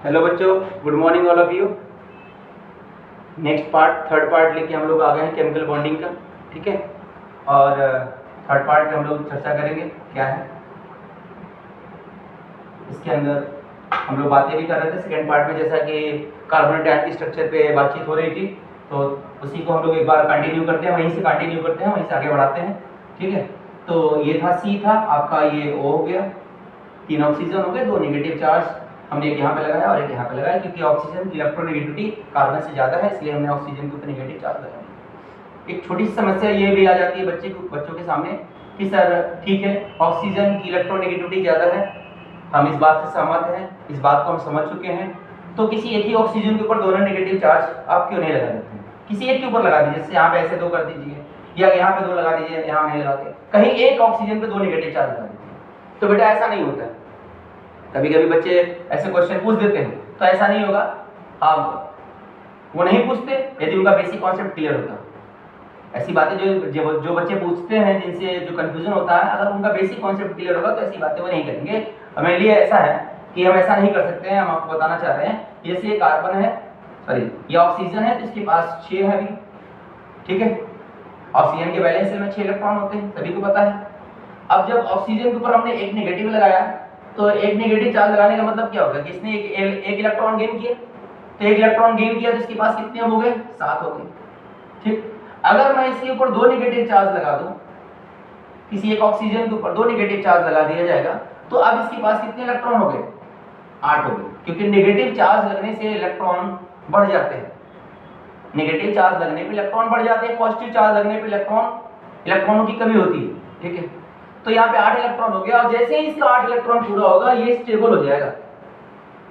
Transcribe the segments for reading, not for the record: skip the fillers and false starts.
Hello बच्चों, good morning all of you. Next part, third part लेके हम लोग आ गए हैं केमिकल बॉन्डिंग का। ठीक है, और थर्ड पार्ट में हम लोग चर्चा करेंगे क्या है इसके अंदर। हम लोग बातें भी कर रहे थे सेकेंड पार्ट में, जैसा कि कार्बोनेट आयन की स्ट्रक्चर पे बातचीत हो रही थी, तो उसी को हम लोग एक बार कंटिन्यू करते हैं, वहीं से कंटिन्यू करते हैं, वहीं से आगे बढ़ाते हैं। ठीक है, तो ये था सी था आपका, ये ओ हो गया, 3 ऑक्सीजन हो गए, 2 नेगेटिव चार्ज हमने एक यहाँ पे लगाया और एक यहाँ पे लगाया, क्योंकि ऑक्सीजन की इलेक्ट्रोनेगेटिविटी कार्बन से ज़्यादा है, इसलिए हमने ऑक्सीजन के ऊपर नेगेटिव चार्ज लगाया। एक छोटी सी समस्या ये भी आ जाती है बच्चों के सामने कि सर ठीक है, ऑक्सीजन की इलेक्ट्रोनेगेटिविटी ज़्यादा है, हम इस बात से सहमत हैं, इस बात को हम समझ चुके हैं, तो किसी एक ही ऑक्सीजन के ऊपर दोनों नेगेटिव चार्ज आप क्यों नहीं लगा देते हैं? किसी एक के ऊपर लगा दीजिए, जैसे यहाँ पे ऐसे 2 कर दीजिए, या यहाँ पे 2 लगा दीजिए, यहाँ नहीं लगा के कहीं एक ऑक्सीजन पे 2 नेगेटिव चार्ज लगा दीजिए। तो बेटा ऐसा नहीं होता है, कभी कभी बच्चे ऐसे क्वेश्चन पूछ देते हैं, तो ऐसा नहीं होगा। हाँ, वो नहीं पूछते यदि उनका बेसिक कॉन्सेप्ट क्लियर होता। ऐसी बातें जो बच्चे पूछते हैं, जिनसे जो कंफ्यूजन होता है, अगर उनका बेसिक कॉन्सेप्ट क्लियर होगा तो ऐसी बातें वो नहीं करेंगे। हमारे लिए ऐसा है कि हम ऐसा नहीं कर सकते हैं। हम आपको बताना चाह रहे हैं, जैसे ये कार्बन है, सॉरी ये ऑक्सीजन है, तो इसके पास 6 है अभी। ठीक है, ऑक्सीजन के वैलेंस में 6 इलेक्ट्रॉन होते हैं, सभी को पता है। अब जब ऑक्सीजन के ऊपर हमने एक नेगेटिव लगाया, तो एक नेगेटिव चार्ज लगाने का मतलब क्या होगा कि इसने एक इलेक्ट्रॉन गेन किया, तो एक इलेक्ट्रॉन गेन किया तो इसके पास कितने हो गए? 7 हो गए। ठीक, अगर मैं इसके ऊपर 2 नेगेटिव चार्ज लगा दूं, किसी एक ऑक्सीजन के ऊपर 2 नेगेटिव चार्ज लगा दिया जाएगा, तो अब इसके पास कितने इलेक्ट्रॉन हो गए? 8 हो गए, क्योंकि नेगेटिव चार्ज लगने से इलेक्ट्रॉन बढ़ जाते हैं। नेगेटिव चार्ज लगने पे इलेक्ट्रॉन बढ़ जाते हैं, पॉजिटिव चार्ज लगने पे इलेक्ट्रॉनों की कमी होती है। ठीक है, तो यहाँ पे 8 इलेक्ट्रॉन हो गया, और जैसे ही इसका 8 इलेक्ट्रॉन पूरा होगा, ये स्टेबल हो जाएगा,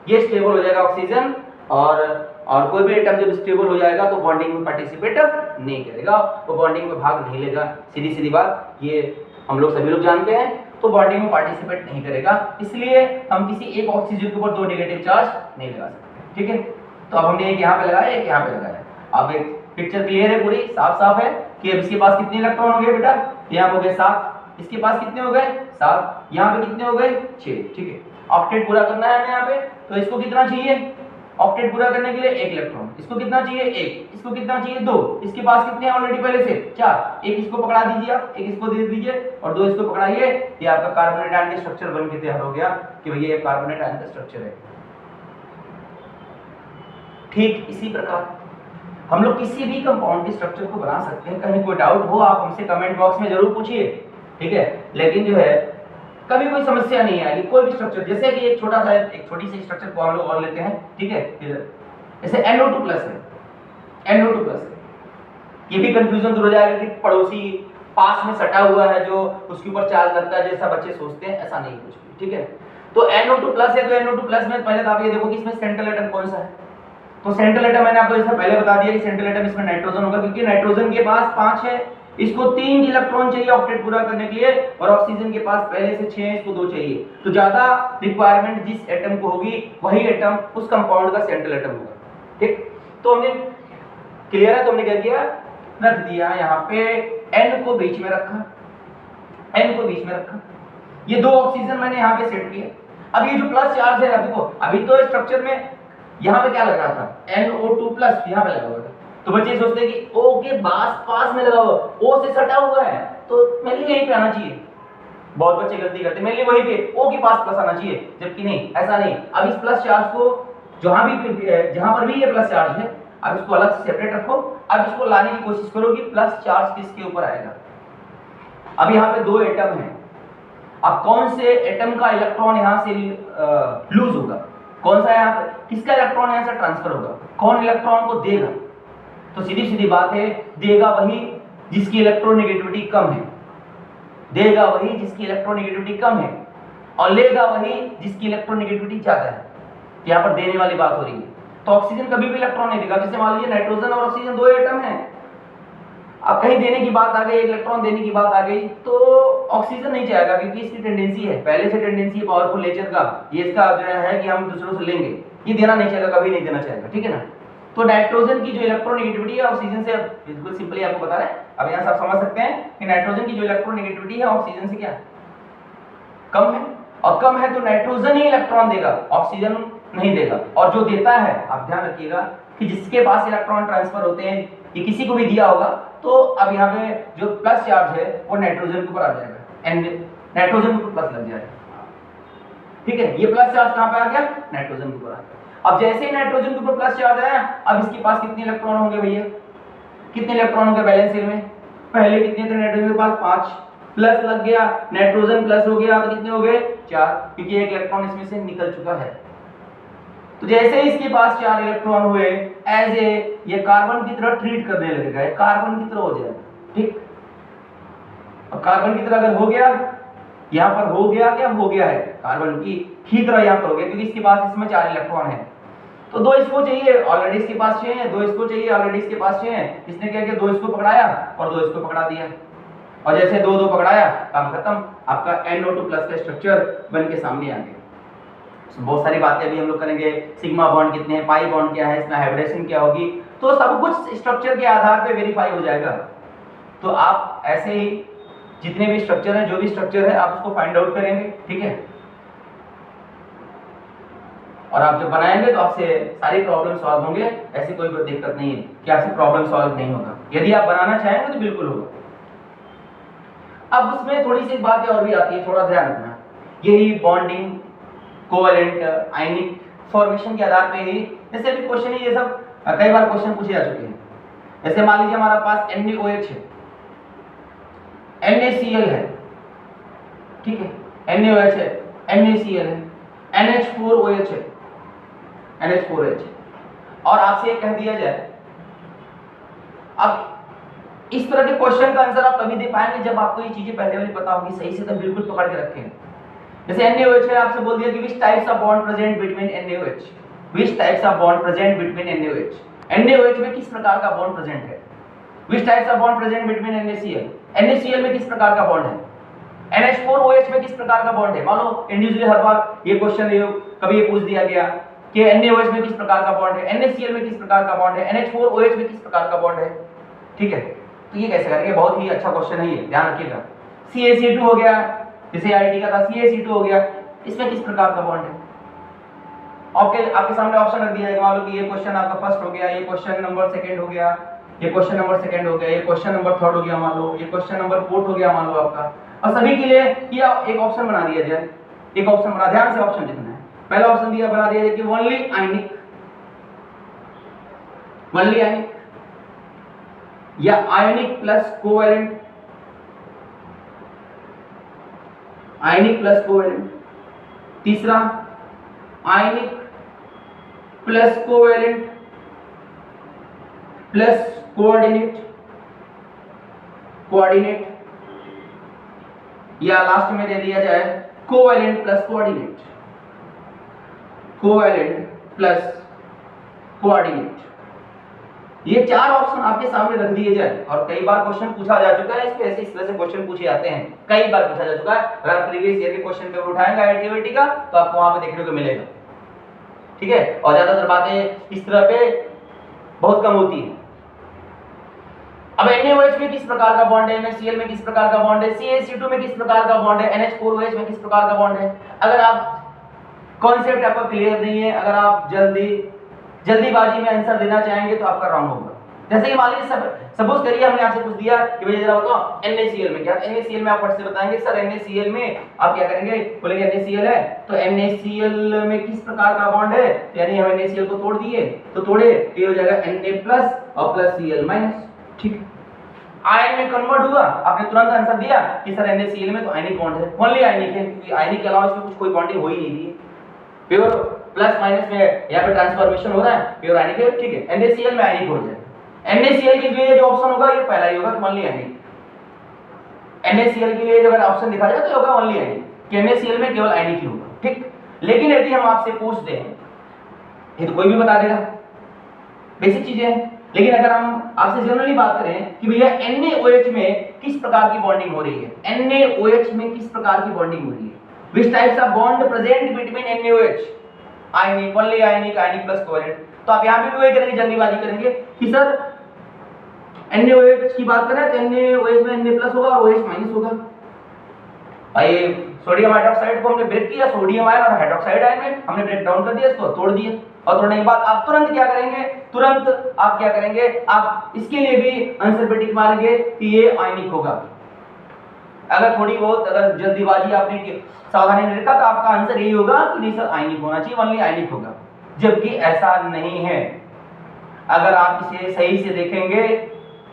ये स्टेबल हो जाएगा ऑक्सीजन। और कोई भी एटम जब स्टेबल हो जाएगा तो बॉन्डिंग में पार्टिसिपेट नहीं करेगा, वो बॉन्डिंग में भाग नहीं लेगा। सीधी सीधी बात, ये हम लोग सभी लोग जानते हैं, तो बॉन्डिंग में पार्टिसिपेट नहीं करेगा, इसलिए हम किसी एक ऑक्सीजन के ऊपर 2 नेगेटिव चार्ज नहीं लगा सकते। ठीक है, तो अब हमने एक यहाँ पे लगाया, एक यहाँ पे लगाया। अब एक पिक्चर क्लियर है, पूरी साफ साफ है कि अब इसके पास कितने इलेक्ट्रॉन हो गए बेटा? यहाँ हो गए 7, इसके पास कितने हो गए? 7, यहाँ पे कितने हो गए? 6। ठीक है, ऑक्टेट पूरा करना है हमें यहाँ पे, तो इसको कितना चाहिए ऑक्टेट पूरा करने के लिए? 1 इलेक्ट्रॉन। इसको कितना चाहिए? 1। इसको कितना चाहिए? 2। इसके पास कितने हैं ऑलरेडी पहले से? 4। एक इसको पकड़ा दीजिए आप, एक इसको दे दीजिए, और 2 इसको पकड़ाइए। ये आपका कार्बोनेट आयन का स्ट्रक्चर बन के तैयार हो गया कि भैया ये कार्बोनेट आयन का स्ट्रक्चर है। ठीक इसी प्रकार हम लोग किसी भी कंपाउंड के स्ट्रक्चर को बना सकते हैं। कहीं कोई डाउट हो आप हमसे कमेंट बॉक्स में जरूर पूछिए। ठीक है, लेकिन जो है कभी कोई समस्या नहीं आएगी। कोई भी स्ट्रक्चर, जैसे कि एक छोटी सी स्ट्रक्चर को हम लोग और लेते हैं। ठीक है, जैसे NO2+ है, NO2+ है, ये भी कंफ्यूजन दूर हो जाएगा कि पड़ोसी पास में सटा हुआ है जो उसके ऊपर चार्ज लगता है, जैसा बच्चे सोचते हैं, ऐसा नहीं कुछ भी। ठीक है, तो NO2+ है, तो NO2+ में पहले तो आप ये देखो कि इसमें सेंट्रल एटम कौन सा है। तो सेंट्रल एटम मैंने आपको जैसा पहले बता दिया कि सेंट्रल एटम इसमें नाइट्रोजन होगा, क्योंकि नाइट्रोजन के पास 5 है, इसको 3 इलेक्ट्रॉन चाहिए ऑक्टेट पूरा करने के लिए, और ऑक्सीजन के पास पहले से 6 है, इसको 2 चाहिए। तो ज्यादा रिक्वायरमेंट जिस एटम को होगी, वही एटम उस कंपाउंड का सेंट्रल एटम होगा। ठीक, तो हमने क्लियर है, तो हमने क्या किया, रख दिया यहाँ पे, N को बीच में रखा, N को बीच में रखा, ये 2 ऑक्सीजन मैंने यहाँ पे सेट किए। अब ये जो प्लस चार्ज है, देखो अभी तो स्ट्रक्चर में यहाँ पे क्या लग रहा था? NO2+ यहाँ पे लगा हुआ था, तो बच्चे सोचते हैं कि O के पास में लगा हुआ, O से सटा हुआ है, तो मेरे लिए यहीं पे आना चाहिए। बहुत बच्चे गलती करते हैं, मेरे लिए वहीं पे O के पास प्लस आना चाहिए, जबकि नहीं, ऐसा नहीं। अब इस प्लस चार्ज को जहां पर भी ये प्लस चार्ज है, अब इसको अलग से सेपरेट रखो। अब इसको लाने की कोशिश करो कि प्लस चार्ज किसके ऊपर आएगा। अब यहाँ पे 2 एटम है, अब कौन से एटम का इलेक्ट्रॉन यहाँ से लूज होगा, कौन सा यहाँ पे, किसका इलेक्ट्रॉन यहाँ से ट्रांसफर होगा, कौन इलेक्ट्रॉन को देगा? तो सीधी सीधी बात है, देगा वही जिसकी इलेक्ट्रोनेगेटिविटी कम है, देगा वही जिसकी इलेक्ट्रोनेगेटिविटी कम है, और लेगा वही जिसकी इलेक्ट्रोनेगेटिविटी ज्यादा है। यहाँ पर देने वाली बात हो रही है। तो ऑक्सीजन कभी भी इलेक्ट्रॉन नहीं देगा। जैसे मान लीजिए नाइट्रोजन और ऑक्सीजन 2 एटम है, अब कहीं देने की बात आ गई, इलेक्ट्रॉन देने की बात आ गई, तो ऑक्सीजन नहीं चाहेगा, क्योंकि इसकी टेंडेंसी है, पहले से टेंडेंसी है पावरफुल नेचर का, ये इसका जो है कि हम दूसरों से लेंगे, ये देना नहीं चाहेगा, कभी नहीं देना चाहेगा। ठीक है ना, तो नाइट्रोजन की जो इलेक्ट्रोनेगेटिविटी है ऑक्सीजन से, बिल्कुल सिंपली आपको बता रहे हैं, अब यहाँ से आप समझ सकते हैं कि नाइट्रोजन की जो इलेक्ट्रोनेगेटिविटी है ऑक्सीजन से क्या कम है, और कम है तो नाइट्रोजन ही इलेक्ट्रॉन देगा, ऑक्सीजन नहीं देगा। और जो देता है, आप ध्यान रखिएगा कि जिसके पास इलेक्ट्रॉन ट्रांसफर होते हैं, ये किसी को भी दिया होगा, तो अब यहाँ पे जो प्लस चार्ज है वो नाइट्रोजन के ऊपर आ जाएगा, एंड नाइट्रोजन के ऊपर प्लस लग जाएगा। ठीक है, ये प्लस चार्ज कहाँ पे आ गया? नाइट्रोजन के ऊपर आ गया। अब जैसे ही नाइट्रोजन के ऊपर प्लस चार्ज आया, अब इसके पास कितने इलेक्ट्रॉन होंगे भैया? कितने इलेक्ट्रॉन होंगे बैलेंस शेल में? पहले कितने थे नाइट्रोजन के पास? 5, प्लस लग गया, नाइट्रोजन प्लस हो गया, तो कितने हो गए? 4, क्योंकि एक इलेक्ट्रॉन इसमें से निकल चुका है। तो जैसे ही इसके पास 4 इलेक्ट्रॉन हुए, एज ए ये कार्बन की तरह ट्रीट करने लगेगा, कार्बन की तरह हो जाएगा। ठीक, अब कार्बन की तरह अगर हो गया, यहाँ पर हो गया, क्या हो गया है? कार्बन की तरह यहाँ पर हो गया, क्योंकि इसके पास इसमें 4 इलेक्ट्रॉन है। तो 2 इसको चाहिए, ऑलरेडी इसके पास 6 है, 2 इसको चाहिए, ऑलरेडी इसके पास 6 है। इसने क्या किया? 2 इसको पकड़ाया और 2 इसको पकड़ा दिया, और जैसे 2 पकड़ाया, काम खत्म, आपका NO2 प्लस का स्ट्रक्चर बन के सामने आ गया। बहुत सारी बातें अभी हम लोग करेंगे, सिग्मा बॉन्ड कितने हैं, पाई बॉन्ड क्या है, इसमें हाइब्रिडेशन क्या होगी, तो सब कुछ स्ट्रक्चर के आधार पे वेरीफाई हो जाएगा। तो आप ऐसे ही जितने भी स्ट्रक्चर हैं, जो भी स्ट्रक्चर है, आप उसको फाइंड आउट करेंगे। ठीक है, और आप जब बनाएंगे तो आपसे सारी प्रॉब्लम सॉल्व होंगे, ऐसी कोई दिक्कत नहीं है कि आपसे प्रॉब्लम सॉल्व नहीं होगा। यदि आप बनाना चाहेंगे तो बिल्कुल होगा। अब उसमें थोड़ी सी बातें और भी आती है, थोड़ा ध्यान रखना। यही बॉन्डिंग, कोवेलेंट, आयनिक फॉर्मेशन के आधार पे ही, जैसे अभी क्वेश्चन है, ये सब कई बार क्वेश्चन पूछे जा चुके हैं। जैसे मान लीजिए हमारा पास NaOH है, NaCl है, ठीक है, NaOH है, NaCl है, NH4OH है, NH4OH, और आपसे कह दिया जाए, अब इस तरह के क्वेश्चन का आंसर आप तभी दे पाएंगे जब आपको ये चीजें पहले वाली पता होगी सही से, तब बिल्कुल पकड़ के रखें। जैसे NaOH है, आपसे बोल दिया कि which types of bond present between NaOH, which types of bond present between NaOH, NaOH में किस प्रकार का बॉन्ड प्रेजेंट है, which types of bond present between NaCl, NaCl में किस प्रकार का बॉन्ड है, NH4OH में किस प्रकार का बॉन्ड है। मान लो इंडिविजुअली हर बार ये क्वेश्चन कभी ये पूछ दिया गया कि NaOH में किस प्रकार का बॉन्ड है, NaCl में किस प्रकार का बॉन्ड है, NH4OH में किस प्रकार का बॉन्ड है। ठीक है, तो ये कैसे करेंगे? बहुत ही अच्छा क्वेश्चन है ये, ध्यान रखिएगा। CaC2 हो गया, जैसे IIT का था, CaC2 हो गया, इसमें किस प्रकार का बॉन्ड है। आपके सामने ऑप्शन रख दिया है, मान लो कि ये क्वेश्चन आपका फर्स्ट हो गया, ये क्वेश्चन नंबर सेकंड हो गया, ये क्वेश्चन नंबर सेकंड हो गया, ये क्वेश्चन नंबर थर्ड हो गया, मान लो ये क्वेश्चन नंबर फोर्थ हो गया, मान लो आपका, और सभी के लिए ये एक ऑप्शन बना दिया जाए, एक ऑप्शन बना, ध्यान से ऑप्शन लिखना है। पहला ऑप्शन दिया, बना दिया जाए कि ओनली आयनिक, ओनली आयनिक, या ionic plus covalent, ionic plus covalent. तीसरा ionic plus covalent plus coordinate, coordinate, या लास्ट में दे दिया जाए covalent plus coordinate, covalent plus coordinate. ये 4 ऑप्शन आपके सामने रख दिए जाए, और कई बार क्वेश्चन पूछा जा चुका है, इसमें ऐसे इस तरह से क्वेश्चन पूछे जाते हैं, कई बार पूछा जा चुका है। अगर आप प्रीवियस ईयर के क्वेश्चन पेपर उठाएंगे IIT का, तो आपको वहां पे देखने को मिलेगा। ठीक है, और ज्यादातर बातें इस तरह पे बहुत कम होती है। अब NaOH में किस प्रकार का बॉन्ड है, NaCl में किस प्रकार का बॉन्ड है, CaC2 में किस प्रकार का बॉन्ड है, NH4OH में किस प्रकार का बॉन्ड है। अगर आप कॉन्सेप्ट आपका क्लियर नहीं है, अगर आप जल्दीबाजी में आंसर देना चाहेंगे तो आपका रॉन्ग होगा। जैसे कि मान लीजिए सपोज करिए हमने आपसे पूछ दिया कि भैया जरा बताओ NaCl में क्या, NaCl में आप फट से बताएंगे सर NaCl में आप क्या करेंगे, बोलेंगे NaCl है तो NaCl में किस प्रकार का बॉन्ड है, यानी हम NaCl को तोड़ दिए, तो तोड़े तो ये हो जाएगा Na+ और प्लस Cl-। ठीक है, आयन में कन्वर्ट हुआ, आपने तुरंत आंसर दिया कि सर NaCl में तो आयनिक बॉन्ड है, ओनली आयनिक है, क्योंकि आयनिक के अलावा इसमें कुछ कोई बॉन्डिंग हो ही नहीं रही है। प्योर प्लस माइनस में यहाँ पे ट्रांसफॉर्मेशन हो रहा है, प्योर आयनिक है। ठीक है, NaCl में आयनिक हो जाए, NaCl के लिए जो ऑप्शन होगा ये पहला ही होगा कि ओनली आयनिक। NaCl के लिए अगर ऑप्शन दिखा जाए तो होगा ओनली आयनिक, कि NaCl में केवल आयनिक ही होगा। ठीक, लेकिन यदि हम आपसे पूछ दें, ये तो कोई भी बता देगा, बेसिक चीजें हैं, लेकिन अगर हम आपसे जनरली बात करें कि भैया NaOH में किस प्रकार की बॉन्डिंग हो रही है, NaOH में किस प्रकार की बॉन्डिंग हो रही है, which types of bond present between NaOH, ionic, only ionic, ionic plus covalent. तो आप यहां पे भी वही करेंगे, जल्दीबाजी करेंगे कि सर NaOH की बात करें तो NaOH में Na+ होगा और OH- होगा। भाई सोडियम हाइड्रोक्साइड को हमने ब्रेक किया, सोडियम आयन और हाइड्रोक्साइड आयन में हमने ब्रेक डाउन कर दिया, इसको तोड़ दिया। और तोड़ने के बाद आप तुरंत क्या करेंगे, तुरंत आप क्या करेंगे, आप इसके लिए भी आंसर पे टिक मारेंगे कि ये आयनिक होगा। अगर थोड़ी बहुत अगर जल्दीबाजी आपने सावधानी नहीं रखा तो आपका आंसर यही होगा कि नहीं सर आयनिक होना चाहिए, ओनली आयनिक होगा, जबकि ऐसा नहीं है। अगर आप इसे सही से देखेंगे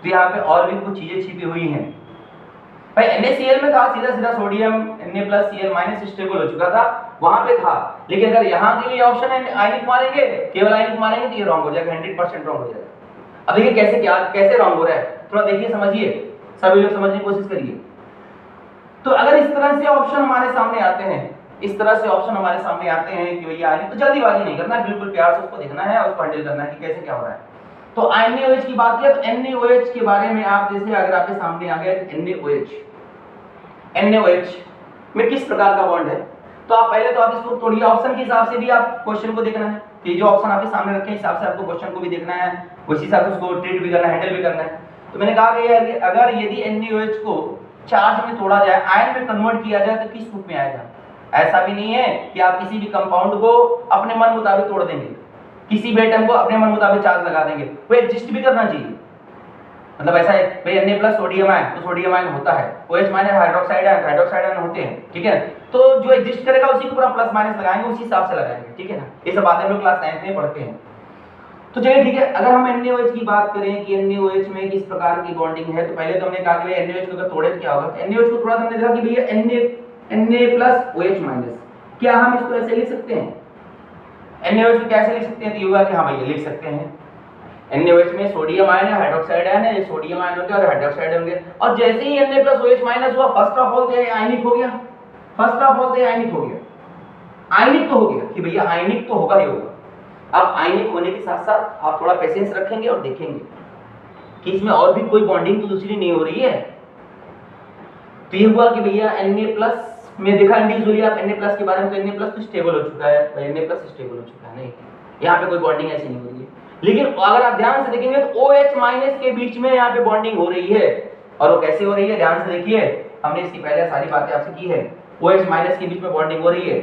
तो यहाँ पे और भी कुछ चीजें छिपी हुई हैं। भाई NaCl में था सीधा सीधा सोडियम Na+Cl- स्टेबल हो चुका था, वहां पे था, लेकिन अगर यहाँ के लिए ऑप्शन है आयनिक मारेंगे, केवल आयनिक मारेंगे तो ये रॉन्ग हो जाएगा, 100% रॉन्ग हो जाएगा। अब देखिए कैसे रॉन्ग हो रहा है, थोड़ा देखिए समझिए, सभी लोग समझने की कोशिश करिए। तो अगर इस तरह से ऑप्शन हमारे सामने आते हैं, इस तरह से ऑप्शन हमारे सामने आते हैं कि भैया आयनिक, तो जल्दीबाजी नहीं करना, बिल्कुल प्यार से उसको देखना है और उसको हैंडल करना है कि कैसे क्या हो रहा है। तो NaOH की बात किया तो NaOH के बारे में आप जैसे अगर आपके सामने आ गया NaOH में किस प्रकार का बॉन्ड है, तो आप पहले तो आप इसको थोड़ी ऑप्शन के हिसाब से भी आप क्वेश्चन को देखना है कि जो ऑप्शन आपके सामने रखे हिसाब से आपको क्वेश्चन को भी देखना है, उसी हिसाब से उसको ट्रीट भी करना है, हैंडल भी करना है। तो मैंने कहा कि अगर यदि NaOH को चार्ज में तोड़ा जाए, आयन में कन्वर्ट किया जाए तो किस रूप में आएगा। ऐसा भी नहीं है कि आप किसी भी कंपाउंड को अपने मन मुताबिक तोड़ देंगे, किसी भी एटम को अपने मन मुताबिक चार्ज लगा देंगे, वो एग्जिस्ट भी करना चाहिए। मतलब ऐसा है भाई Na+ सोडियम आयन तो सोडियम आयन होता है, OH- हाइड्रोक्साइड आयन होते हैं, ठीक है। तो जो एग्जिस्ट करेगा उसी को पूरा प्लस माइनस लगाएंगे, उसी हिसाब से लगाएंगे, ठीक है ना। ये सब बातें हम लोग क्लास 9th में पढ़ते हैं। तो चलिए ठीक है, अगर हम NaOH की बात करें कि NaOH में किस प्रकार की बॉन्डिंग है, तो पहले तो हमने कहा कि NaOH को अगर तोड़े तो क्या होगा। NaOH को थोड़ा सा हमने देखा कि भैया Na+OH-, क्या हम इसको ऐसे लिख सकते हैं, NaOH को कैसे लिख सकते हैं, तो ये होगा कि हाँ भैया लिख सकते हैं। NaOH में सोडियम आयन है, हाइड्रोक्साइड आयन है, ये सोडियम आयन होंगे और हाइड्रोक्साइड होंगे, और जैसे ही Na+OH- हुआ, फर्स्ट ऑफ ऑल तो आयनिक हो गया, फर्स्ट ऑफ ऑल तो आयनिक हो गया, आयनिक तो हो गया कि भैया आयनिक तो होगा ही होगा। अब आयनिक होने के साथ साथ आप थोड़ा पेशेंस रखेंगे और देखेंगे कि इसमें और भी कोई बॉन्डिंग तो दूसरी नहीं हो रही है। तो ये हुआ कि भैया Na+ में देखा इंडिविजुअली आप Na+ के बारे में, तो Na+ तो स्टेबल हो चुका है, Na+ स्टेबल हो चुका है, नहीं यहाँ पे कोई बॉन्डिंग ऐसी नहीं हो रही है। लेकिन अगर आप ध्यान से देखेंगे तो OH- के बीच में यहाँ पे बॉन्डिंग हो रही है, और वो कैसे हो रही है ध्यान से देखिए, हमने इसकी पहले सारी बातें आपसे की है। OH- के बीच में बॉन्डिंग हो रही है,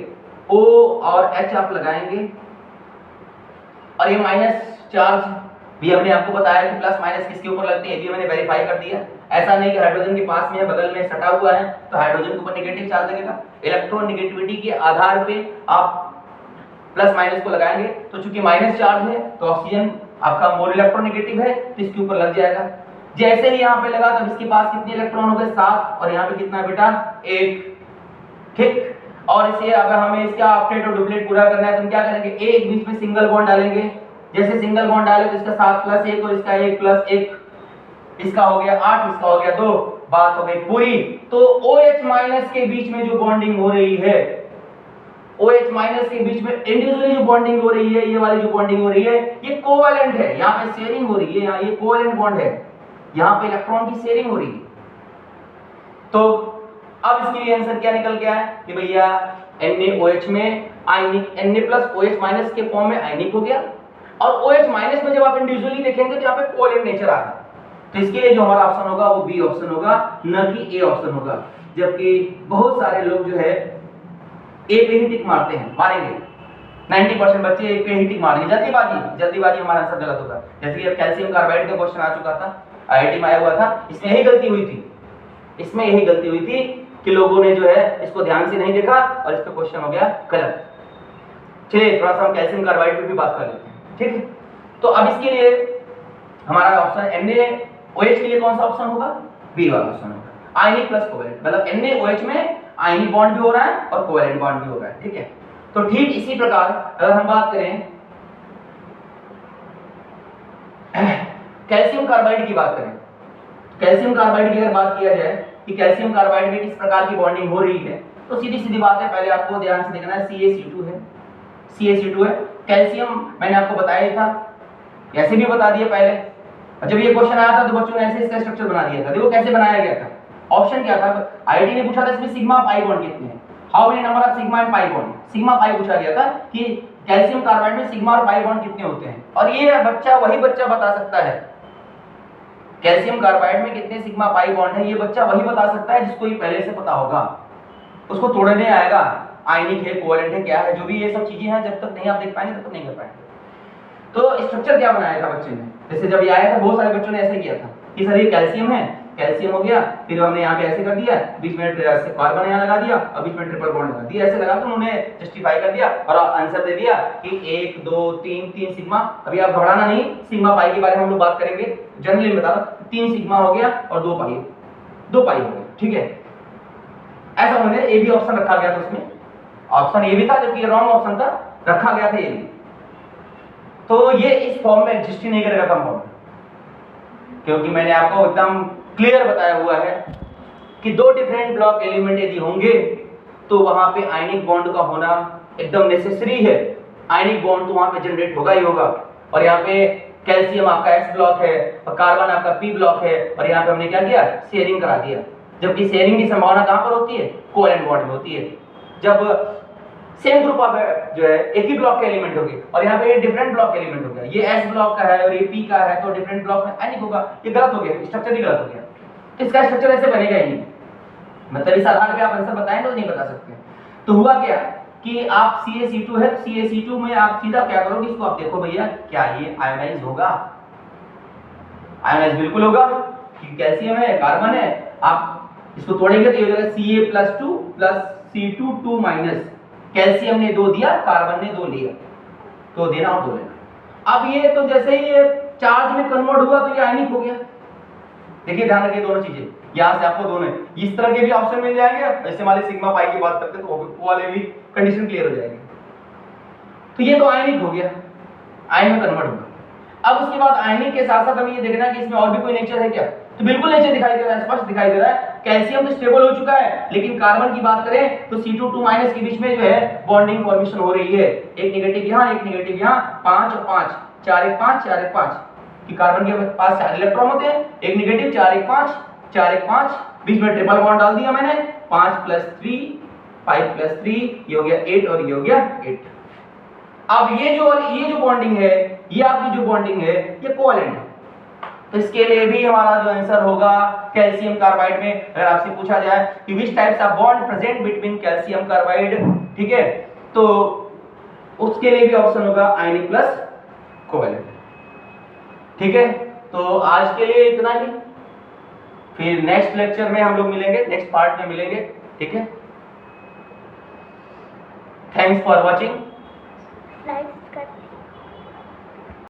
O और H आप लगाएंगे, और ये माइनस चार्ज भी हमने आपको बताया कि प्लस माइनस किसके ऊपर लगते हैं, ये भी मैंने वेरीफाई कर दिया। ऐसा नहीं कि हाइड्रोजन के पास में है, बगल में सटा हुआ है तो हाइड्रोजन के ऊपर नेगेटिव चार्ज लगेगा। इलेक्ट्रॉन नेगेटिविटी के आधार पे आप प्लस माइनस को लगाएंगे, तो चूंकि माइनस चार्ज है तो ऑक्सीजन आपका मोर इलेक्ट्रोनेगेटिव है तो इसके ऊपर लग जाएगा। जैसे ही यहाँ पे लगा तब इसके पास कितने इलेक्ट्रॉन हो गए, 7, और यहाँ पे कितना बेटा 1, ठीक। और इसे अगर हमें इसका अपडेट और डुप्लीट पूरा करना है तो हम क्या करेंगे, एक बीच में सिंगल बॉन्ड डालेंगे। जैसे सिंगल बॉन्ड डाले तो इसका 7 + 1 और इसका 1 + 1, इसका हो गया 8, इसका हो गया 2, बात हो गई पूरी। तो OH- के बीच में जो बॉन्डिंग हो रही है, OH- के बीच में इंडिविजुअली जो बॉन्डिंग हो रही है, ये वाली जो बॉन्डिंग हो रही है, ये कोवैलेंट है, यहाँ पे शेयरिंग हो रही है, यहाँ ये कोवैलेंट बॉन्ड है, यहाँ पे इलेक्ट्रॉन की शेयरिंग हो रही है। तो अब इसके लिए आंसर क्या निकल गया है कि भैया NaOH में आयनिक, Na+OH- के फॉर्म में आयनिक हो गया, और OH- में जब आप इंडिविजुअली देखेंगे तो यहाँ पे कोवैलेंट नेचर आ रहा है। तो इसके लिए जो हमारा ऑप्शन होगा वो बी ऑप्शन होगा, न कि ए ऑप्शन होगा। जबकि बहुत सारे लोग जो है ए पे ही टिक मारते हैं, मारेंगे 90% बच्चे ए पे ही टिक मारेंगे, जल्दीबाजी हमारा आंसर गलत होगा। जैसे कि कैल्शियम कार्बाइड का क्वेश्चन आ चुका था, IIT में आया हुआ था, इसमें यही गलती हुई थी, इसमें यही गलती हुई थी कि लोगों ने जो है इसको ध्यान से नहीं देखा और इस पे क्वेश्चन हो गया गलत। चलिए थोड़ा सा हम कैल्शियम कार्बाइड पे भी बात कर लेते हैं, ठीक है। तो अब इसके लिए हमारा ऑप्शन NaOH के लिए कौन सा ऑप्शन होगा, बी वाला ऑप्शन होगा, आयनिक प्लस कोवैलेंट। मतलब NaOH में आयनिक बॉन्ड भी हो रहा है और कोवैलेंट बॉन्ड भी हो रहा है, ठीक है। तो ठीक इसी प्रकार अगर हम बात करें कैल्शियम कार्बाइड की बात करें, कैल्शियम कार्बाइड की अगर बात किया जाए कि कैल्शियम कार्बाइड में किस प्रकार की बॉन्डिंग हो रही है, तो सीधी सीधी बात है, पहले आपको ध्यान से देखना है, CaC2 है, CaC2 है। कैल्शियम मैंने आपको बताया था, ऐसे भी बता दिया पहले, जब ये क्वेश्चन आया था तो बच्चों ने ऐसे इसका स्ट्रक्चर बना दिया था। देखो कैसे बनाया गया था, ऑप्शन क्या था, IIT ने पूछा था इसमें सिग्मा पाई बॉन्ड कितने हैं, how many number of sigma and pi bond, sigma pi पूछा गया था कि कैल्शियम कार्बाइड में सिग्मा और पाई बॉन्ड कितने होते हैं, और ये बच्चा वही बच्चा बता सकता है कैल्शियम कार्बाइड में कितने सिग्मा पाई बॉन्ड है, ये बच्चा वही बता सकता है जिसको ये पहले से पता होगा। उसको तोड़ने आएगा, आयनिक है, कोवेलेंट है, क्या है, जो भी ये सब चीजें हैं, जब तक नहीं आप देख पाएंगे तब तक नहीं कर पाएंगे। तो स्ट्रक्चर क्या बनाया था बच्चे ने, जैसे जब ये आया था बहुत सारे बच्चों ने ऐसे किया था कि सर ये कैल्शियम है, कैल्शियम हो गया, फिर हमने यहाँ पे ऐसे कर दिया, बीच में कार्बन यहाँ लगा दिया और बीच में ट्रिपल बॉन्ड लगा दिया, ऐसे लगा के उन्होंने जस्टिफाई कर दिया और आंसर दे दिया कि 1 2 3 3 सिग्मा। अभी आप घबराना नहीं, सिग्मा पाई के बारे में हम लोग बात करेंगे, जनरली बता रहा हूं 3 सिग्मा हो गया और 2 पाई हो गया, ठीक है। ऐसा उन्होंने ए बी ऑप्शन रखा गया था, उसमें ऑप्शन ए भी था जबकि रॉन्ग ऑप्शन था, रखा गया था ये भी। तो ये इस फॉर्म में एग्जिस्ट ही नहीं करेगा कंपाउंड, क्योंकि मैंने आपको एकदम क्लियर बताया हुआ है कि दो डिफरेंट ब्लॉक एलिमेंट यदि होंगे तो वहां पे आयनिक बॉन्ड का होना एकदम नेसेसरी है, आयनिक बॉन्ड तो वहां पे जनरेट होगा ही होगा। और यहाँ पे कैल्शियम आपका S ब्लॉक है और कार्बन आपका P ब्लॉक है, और यहाँ पे हमने क्या किया, शेयरिंग करा दिया, जबकि शेयरिंग की संभावना कहां पर होती है, कोवेलेंट बॉन्ड में होती है। जब सेम ग्रुप ऑफ जो है एक ही ब्लॉक के एलिमेंट होंगे और यहाँ पे डिफरेंट ब्लॉक एलिमेंट हो गया, ये S ब्लॉक का है और ये P का है, तो डिफरेंट ब्लॉक में आयनिक होगा, ये गलत हो गया, स्ट्रक्चर ही गलत हो गया। तो इसका स्ट्रक्चर ऐसे बनेगा ही नहीं, मतलब इस आधार पे आप आंसर बताएंगे तो नहीं बता सकते। तो हुआ क्या कि आप CaC2 है, CaC2 में आप सीधा क्या करोगे, इसको आप देखो भैया क्या ये आयोनाइज होगा, आयोनाइज बिल्कुल होगा क्योंकि कैल्शियम है, कार्बन है, आप इसको तोड़ेंगे तो ये हो जाएगा Ca+2 C2 2 कैल्शियम ने 2 दिया, कार्बन ने 2 लिया, तो देना और 2 लेना। अब ये तो जैसे ही ये चार्ज में कन्वर्ट हुआ तो ये आयनिक हो गया। देखिए ध्यान रखिए दोनों चीजें, यहां से आपको दोनों इस तरह के भी ऑप्शन मिल जाएंगे, जैसे मान लीजिए सिग्मा पाई की बात करते हैं तो वो वाले भी कंडीशन क्लियर हो जाएगी। तो ये तो आयनिक हो गया, आयन में कन्वर्ट होगा। अब उसके बाद आयनिक के साथ साथ हमें ये देखना है कि इसमें और भी कोई नेचर है क्या, तो बिल्कुल नेचर दिखाई दे रहा है, स्पष्ट दिखाई दे रहा है। कैल्शियम तो स्टेबल हो चुका है, लेकिन कार्बन की बात करें तो C2 2 के बीच में जो है बॉन्डिंग फॉर्मेशन हो रही है, एक नेगेटिव यहाँ एक नेगेटिव यहाँ, 5 और 5 4 1 5 4 1 5 कि कार्बन के पास 4 इलेक्ट्रॉन होते हैं, एक नेगेटिव 4 1 5 4 1 5, बीच में ट्रिपल बॉन्ड डाल दिया मैंने, 5 + 3 5 + 3 ये हो गया 8 और ये हो गया 8। अब ये जो बॉन्डिंग है, ये आपकी जो बॉन्डिंग है ये कोवेलेंट है, तो इसके लिए भी हमारा जो आंसर होगा कैल्शियम कार्बाइड में, अगर आपसे पूछा जाए कि which types of bond present between calcium carbide, ठीक है, तो उसके लिए भी ऑप्शन होगा आयनिक प्लस कोवेलेंट, ठीक है। तो आज के लिए इतना ही, फिर नेक्स्ट लेक्चर में हम लोग मिलेंगे, नेक्स्ट पार्ट में मिलेंगे, ठीक है। Thanks for watching.